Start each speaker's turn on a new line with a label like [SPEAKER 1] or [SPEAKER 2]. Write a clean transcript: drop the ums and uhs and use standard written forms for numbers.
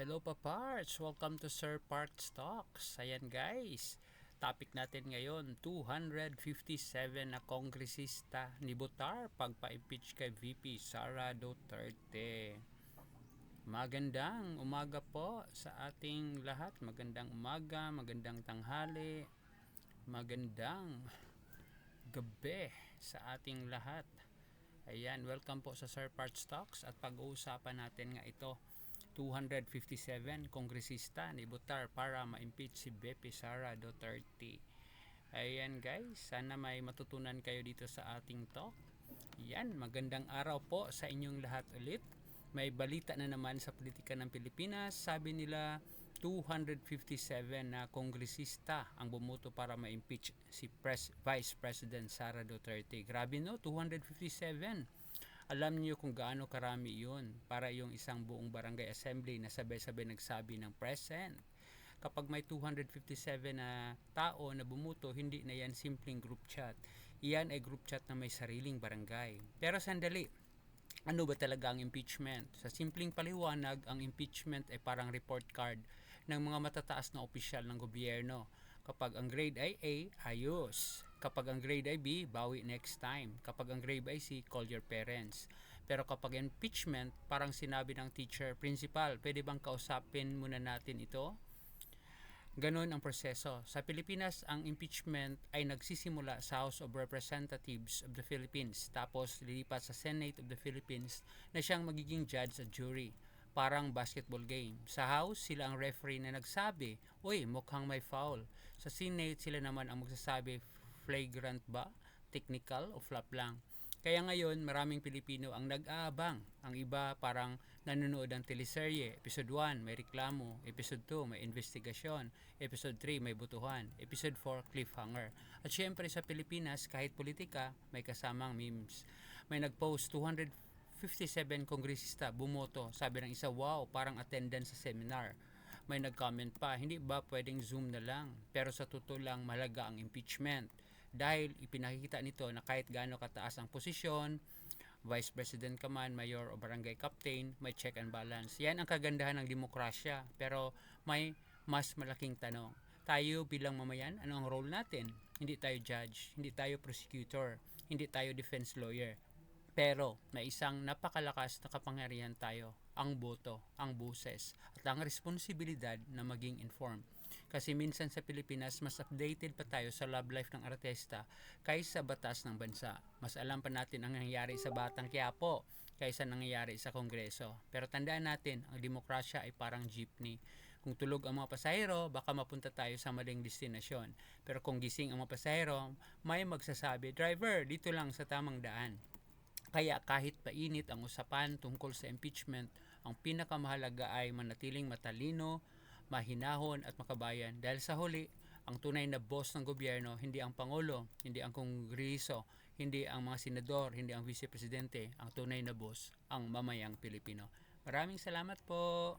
[SPEAKER 1] Hello paparts! Welcome to Sir Parts Talks. Ayan guys, topic natin ngayon, 257 na kongresista ni Botar pagpa-impeach kay VP Sara Duterte. Magandang umaga po sa ating lahat. Magandang umaga, magandang tanghali, magandang gabi sa ating lahat. Ayan, welcome po sa Sir Parts Talks at pag-uusapan natin nga ito 257 kongresista ni Botar para ma-impeach si VP Sara Duterte. Ayan guys, sana may matutunan kayo dito sa ating talk. Yan, magandang araw po sa inyong lahat ulit. May balita na naman sa politika ng Pilipinas. Sabi nila 257 na kongresista ang bumoto para ma-impeach si Vice President Sara Duterte. Grabe no, 257. Alam niyo kung gaano karami yun para yung isang buong barangay assembly na sabay-sabay nagsabi ng present. Kapag may 257 na tao na bumuto, hindi na yan simpleng group chat. Iyan ay group chat na may sariling barangay. Pero sandali, ano ba talaga ang impeachment? Sa simpleng paliwanag, ang impeachment ay parang report card ng mga matataas na opisyal ng gobyerno. Kapag ang grade ay A, ayos. Kapag ang grade ay B, bawi next time. Kapag ang grade ay C, call your parents. Pero kapag impeachment, parang sinabi ng teacher, principal, pwede bang kausapin muna natin ito? Ganon ang proseso. Sa Pilipinas, ang impeachment ay nagsisimula sa House of Representatives of the Philippines, tapos lilipat sa Senate of the Philippines na siyang magiging judge at jury. Parang basketball game. Sa House, sila ang referee na nagsabi, uy, mukhang may foul. Sa Senate, sila naman ang magsasabi, flagrant ba? Technical o flop lang? Kaya ngayon, maraming Pilipino ang nag-aabang. Ang iba parang nanonood ng teleserye. Episode 1, may reklamo. Episode 2, may investigasyon. Episode 3, may butuhan. Episode 4, cliffhanger. At syempre sa Pilipinas, kahit politika, may kasamang memes. May nag-post 257 kongresista bumoto. Sabi ng isa, wow, parang attendance sa seminar. May nag-comment pa, hindi ba pwedeng Zoom na lang? Pero sa totoo lang, malaga ang impeachment. Dahil ipinakikita nito na kahit gaano kataas ang posisyon, vice president ka man, mayor o barangay captain, may check and balance. Yan ang kagandahan ng demokrasya. Pero may mas malaking tanong. Tayo bilang mamayan, ano ang role natin? Hindi tayo judge, hindi tayo prosecutor, hindi tayo defense lawyer. Pero may isang napakalakas na kapangyarihan tayo, ang boto, ang boses, at ang responsibilidad na maging informed. Kasi minsan sa Pilipinas, mas updated pa tayo sa love life ng artista kaysa batas ng bansa. Mas alam pa natin ang nangyayari sa Batang Quiapo kaysa nangyayari sa Kongreso. Pero tandaan natin, ang demokrasya ay parang jeepney. Kung tulog ang mga pasahero, baka mapunta tayo sa maling destinasyon. Pero kung gising ang mga pasahero, may magsasabi, driver, dito lang sa tamang daan. Kaya kahit painit ang usapan tungkol sa impeachment, ang pinakamahalaga ay manatiling matalino, mahinahon at makabayan dahil sa huli, ang tunay na boss ng gobyerno hindi ang Pangulo, hindi ang Kongreso, hindi ang mga senador, hindi ang vice presidente. Ang tunay na boss, ang mamayang Pilipino. Maraming salamat po.